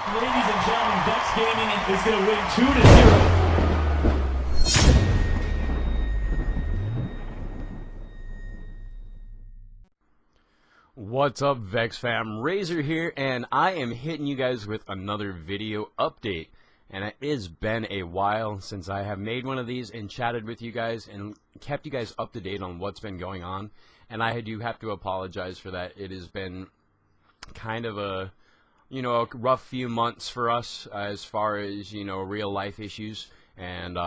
Ladies and gentlemen, VexX Gaming is going to win 2-0. What's up, Vex fam? Razor here, and I am hitting you guys with another video update. And it has been a while since I have made one of these and chatted with you guys and kept you guys up to date on what's been going on. And I do have to apologize for that. It has been kind of a rough few months for us as far as, real life issues. And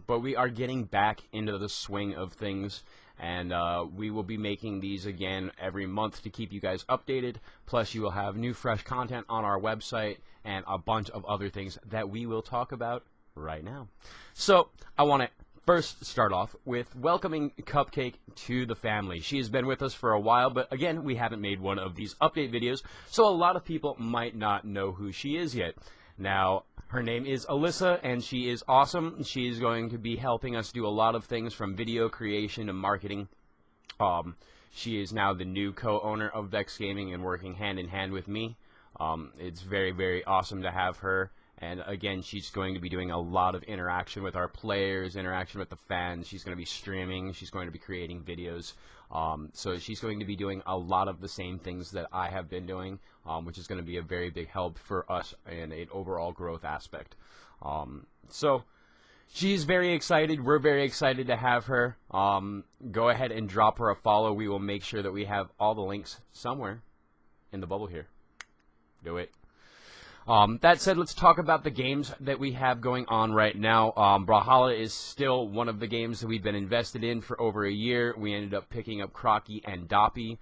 but we are getting back into the swing of things. And we will be making these again every month to keep you guys updated. Plus, you will have new, fresh content on our website and a bunch of other things that we will talk about right now. So, I want to first start off with welcoming Cupcake to the family. She has been with us for a while, but again, we haven't made one of these update videos, so a lot of people might not know who she is yet. Now, her name is Alyssa, and she is awesome. She is going to be helping us do a lot of things from video creation to marketing. She is now the new co-owner of VexX Gaming and working hand in hand with me. It's very, very awesome to have her. And again, she's going to be doing a lot of interaction with our players, interaction with the fans. She's going to be streaming. She's going to be creating videos. So she's going to be doing a lot of the same things that I have been doing, which is going to be a very big help for us in an overall growth aspect. So she's very excited. We're very excited to have her. Go ahead and drop her a follow. We will make sure that we have all the links somewhere in the bubble here. Do it. That said, let's talk about the games that we have going on right now. Brawlhalla is still one of the games that we've been invested in for over a year. We ended up picking up Crocky and Doppy,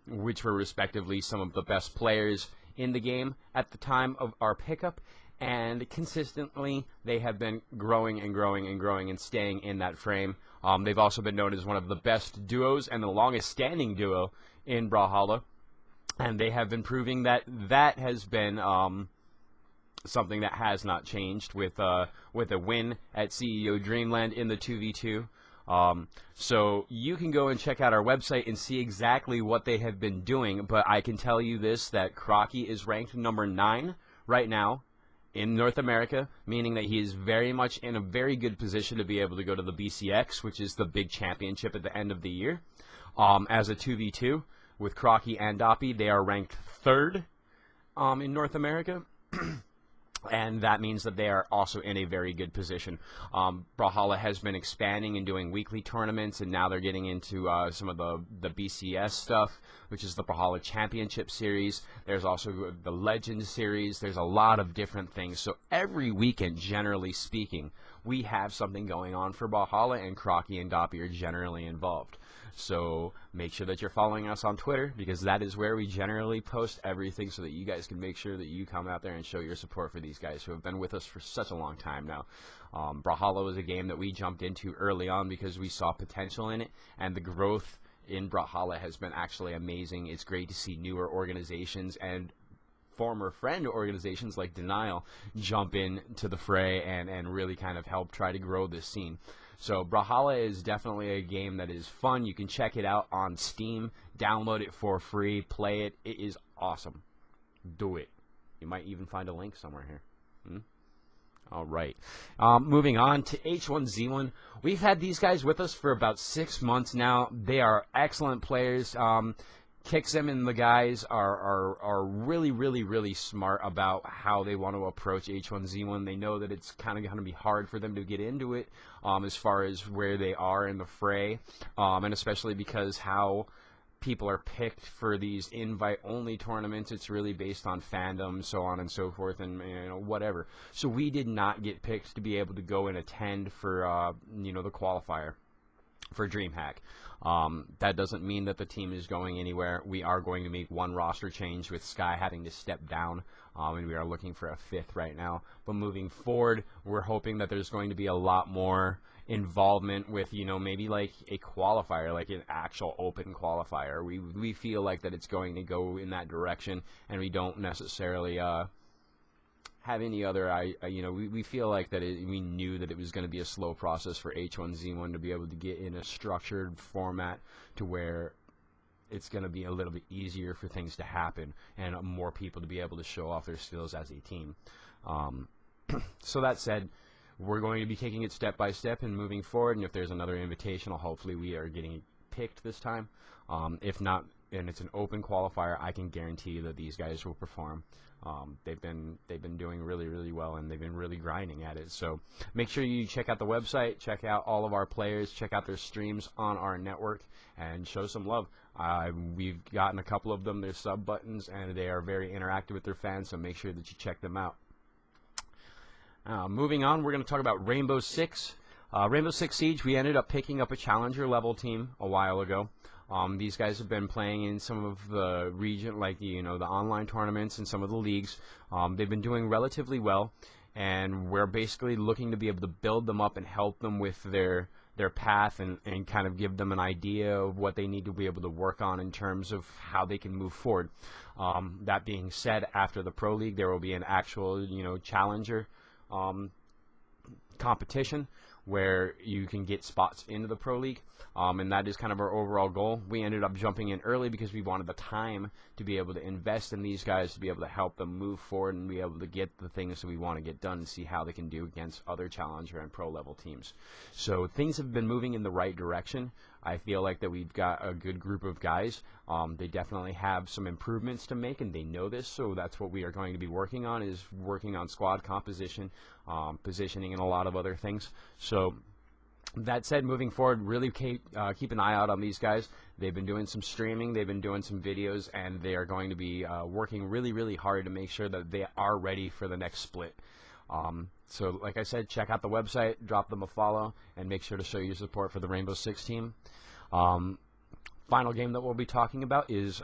which were respectively some of the best players in the game at the time of our pickup. And consistently, they have been growing and growing and growing and staying in that frame. They've also been known as one of the best duos and the longest standing duo in Brawlhalla. And they have been proving that that has been something that has not changed with a win at CEO Dreamland in the 2v2. So you can go and check out our website and see exactly what they have been doing. But I can tell you this, that Crocky is ranked number 9 right now in North America, meaning that he is very much in a very good position to be able to go to the BCX, which is the big championship at the end of the year, as a 2v2. With Crocky and Doppy, they are ranked 3rd in North America, and that means that they are also in a very good position. Brawlhalla has been expanding and doing weekly tournaments, and now they're getting into some of the BCS stuff, which is the Brawlhalla Championship Series. There's also the Legend Series. There's a lot of different things. So every weekend, generally speaking, we have something going on for Brawlhalla, and Crocky and Doppy are generally involved. So make sure that you're following us on Twitter, because that is where we generally post everything so that you guys can make sure that you come out there and show your support for these guys who have been with us for such a long time now. Brawlhalla was a game that we jumped into early on because we saw potential in it, and the growth in Brawlhalla has been actually amazing. It's great to see newer organizations and former friend organizations like Denial jump in to the fray and really kind of help try to grow this scene. So Brawlhalla is definitely a game that is fun. You can check it out on Steam, download it for free, play it. It is awesome. Do it. You might even find a link somewhere here. All right. Moving on to H1Z1. We've had these guys with us for about 6 months now. They are excellent players. Kixem and the guys are really, really, really smart about how they want to approach H1Z1. They know that it's kind of going to be hard for them to get into it as far as where they are in the fray, and especially because how people are picked for these invite-only tournaments. It's really based on fandom, so on and so forth, and whatever. So we did not get picked to be able to go and attend for the qualifier for DreamHack. That doesn't mean that the team is going anywhere. We are going to make one roster change with Sky having to step down, and we are looking for a 5th right now. But moving forward, we're hoping that there's going to be a lot more involvement with, maybe like a qualifier, like an actual open qualifier. We feel like that it's going to go in that direction, and we don't necessarily have any other, we feel like that we knew that it was going to be a slow process for H1Z1 to be able to get in a structured format to where it's going to be a little bit easier for things to happen and more people to be able to show off their skills as a team. So that said, we're going to be taking it step by step and moving forward, and if there's another invitational, hopefully we are getting picked this time. If not, and it's an open qualifier, I can guarantee you that these guys will perform. They've been doing really well, and they've been really grinding at it. So make sure you check out the website, check out all of our players, check out their streams on our network, and show some love. We've gotten a couple of them, their sub buttons, and they are very interactive with their fans, so make sure that you check them out. Moving on, we're going to talk about Rainbow Six. Rainbow Six Siege, we ended up picking up a challenger level team a while ago. These guys have been playing in some of the region, like the online tournaments and some of the leagues. They've been doing relatively well, and we're basically looking to be able to build them up and help them with their path and kind of give them an idea of what they need to be able to work on in terms of how they can move forward. That being said, after the Pro League, there will be an actual challenger competition where you can get spots into the Pro League, and that is kind of our overall goal. We ended up jumping in early because we wanted the time to be able to invest in these guys, to be able to help them move forward and be able to get the things that we want to get done and see how they can do against other challenger and pro level teams. So things have been moving in the right direction. I feel like that we've got a good group of guys. They definitely have some improvements to make, and they know this, so that's what we are going to be working on, is working on squad composition, positioning, and a lot of other things. So that said, moving forward, really keep an eye out on these guys. They've been doing some streaming, they've been doing some videos, and they are going to be working really hard to make sure that they are ready for the next split. So like I said, check out the website, drop them a follow, and make sure to show your support for the Rainbow Six team. Final game that we'll be talking about is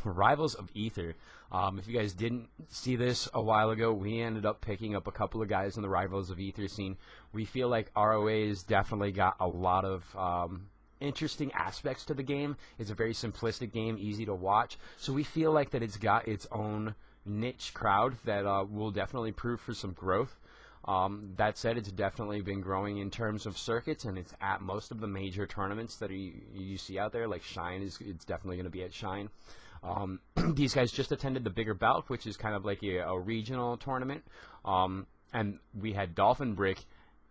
Rivals of Aether. If you guys didn't see this a while ago, we ended up picking up a couple of guys in the Rivals of Aether scene. We feel like ROA has definitely got a lot of interesting aspects to the game. It's a very simplistic game, easy to watch. So we feel like that it's got its own niche crowd that will definitely prove for some growth. That said, it's definitely been growing in terms of circuits, and it's at most of the major tournaments that you see out there. Like Shine, it's definitely going to be at Shine. These guys just attended the Bigger Bout, which is kind of like a regional tournament, and we had Dolphin Brick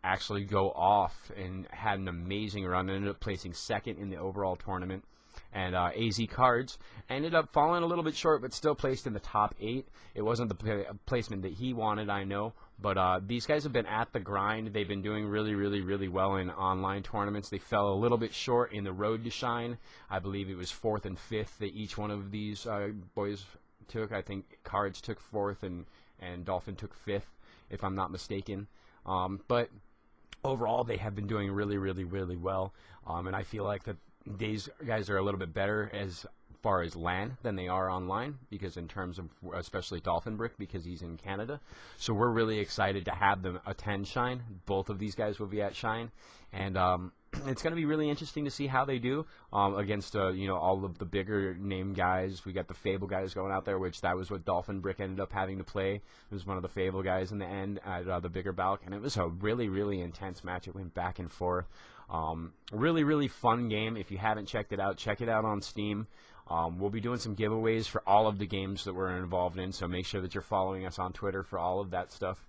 actually go off and had an amazing run, ended up placing second in the overall tournament. And AZ Cards ended up falling a little bit short, but still placed in the top 8. It wasn't the placement that he wanted, I know, but these guys have been at the grind. They've been doing really well in online tournaments. They fell a little bit short in the Road to Shine. I believe it was 4th and 5th that each one of these boys took. I think Cards took 4th and Dolphin took 5th, if I'm not mistaken. But overall, they have been doing really well, and I feel like that these guys are a little bit better as far as LAN than they are online, because in terms of especially Dolphin Brick, because he's in Canada. So we're really excited to have them attend Shine. Both of these guys will be at Shine, and it's going to be really interesting to see how they do against all of the bigger name guys. We got the Fable guys going out there, which that was what Dolphin Brick ended up having to play. It was one of the Fable guys in the end at the Bigger Bout, and it was a really intense match. It went back and forth. Really fun game. If you haven't checked it out, check it out on Steam. We'll be doing some giveaways for all of the games that we're involved in, so make sure that you're following us on Twitter for all of that stuff.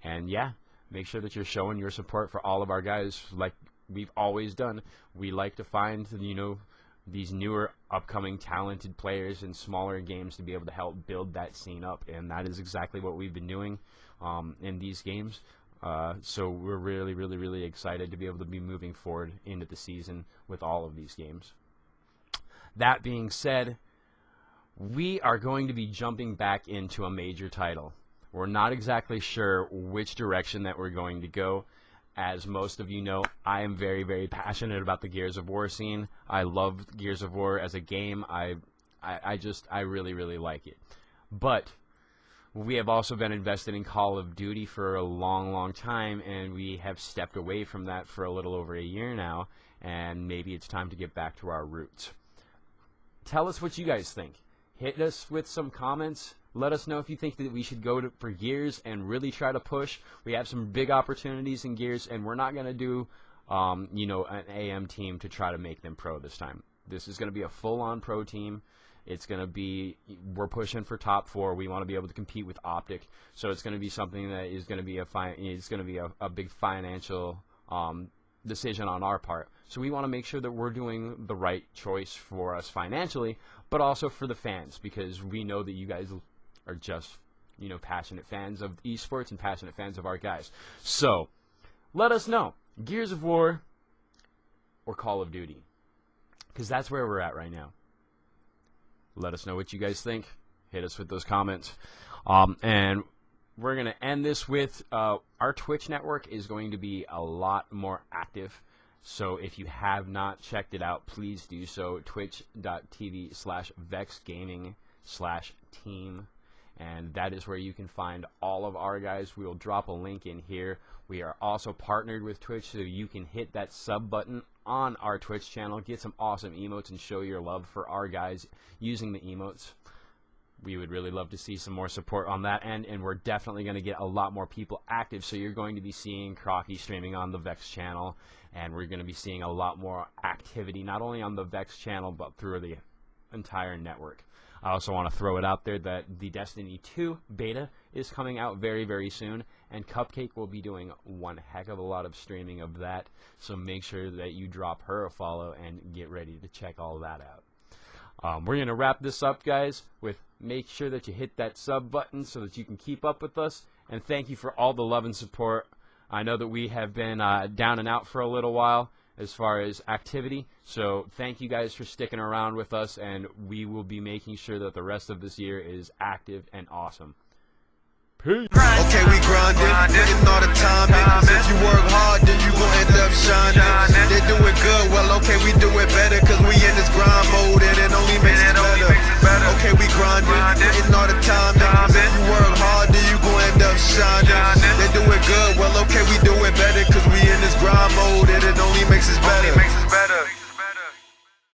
And yeah, make sure that you're showing your support for all of our guys like we've always done. We like to find these newer upcoming talented players in smaller games to be able to help build that scene up, and that is exactly what we've been doing in these games. So we're really excited to be able to be moving forward into the season with all of these games. That being said, we are going to be jumping back into a major title. We're not exactly sure which direction that we're going to go. As most of you know, I am very passionate about the Gears of War scene. I love Gears of War as a game. I really like it. But we have also been invested in Call of Duty for a long time, and we have stepped away from that for a little over a year now, and maybe it's time to get back to our roots. Tell us what you guys think. Hit us with some comments. Let us know if you think that we should go for Gears and really try to push. We have some big opportunities in Gears, and we're not going to do an AM team to try to make them pro this time. This is going to be a full-on pro team. It's going to be, we're pushing for top 4. We want to be able to compete with Optic. So it's going to be something that is going to be a big financial decision on our part. So we want to make sure that we're doing the right choice for us financially, but also for the fans, because we know that you guys are just, you know, passionate fans of esports and passionate fans of our guys. So let us know, Gears of War or Call of Duty, because that's where we're at right now. Let us know what you guys think. Hit us with those comments. And we're going to end this with our Twitch network is going to be a lot more active. So if you have not checked it out, please do so. Twitch.tv/VexGaming/team. And that is where you can find all of our guys. We will drop a link in here. We are also partnered with Twitch, so you can hit that sub button on our Twitch channel, get some awesome emotes, and show your love for our guys using the emotes. We would really love to see some more support on that end, and we're definitely going to get a lot more people active. So you're going to be seeing Crocky streaming on the Vex channel, and we're going to be seeing a lot more activity, not only on the Vex channel, but through the entire network. I also want to throw it out there that the Destiny 2 beta is coming out very, very soon, and Cupcake will be doing one heck of a lot of streaming of that, so make sure that you drop her a follow and get ready to check all that out. We're going to wrap this up, guys, with make sure that you hit that sub button so that you can keep up with us, and thank you for all the love and support. I know that we have been down and out for a little while as far as activity, so thank you guys for sticking around with us, and we will be making sure that the rest of this year is active and awesome. Peace. Okay, we grinding, putting all the time in, 'cause if you work hard, then you gon' end up shining. They do it good, well, okay, we do it better, 'cause we in this grind mode, and it only makes us better. Okay, we grinding, putting all the time in, 'cause if you work hard, then you gon' end up shining. They do it good, well, okay, we do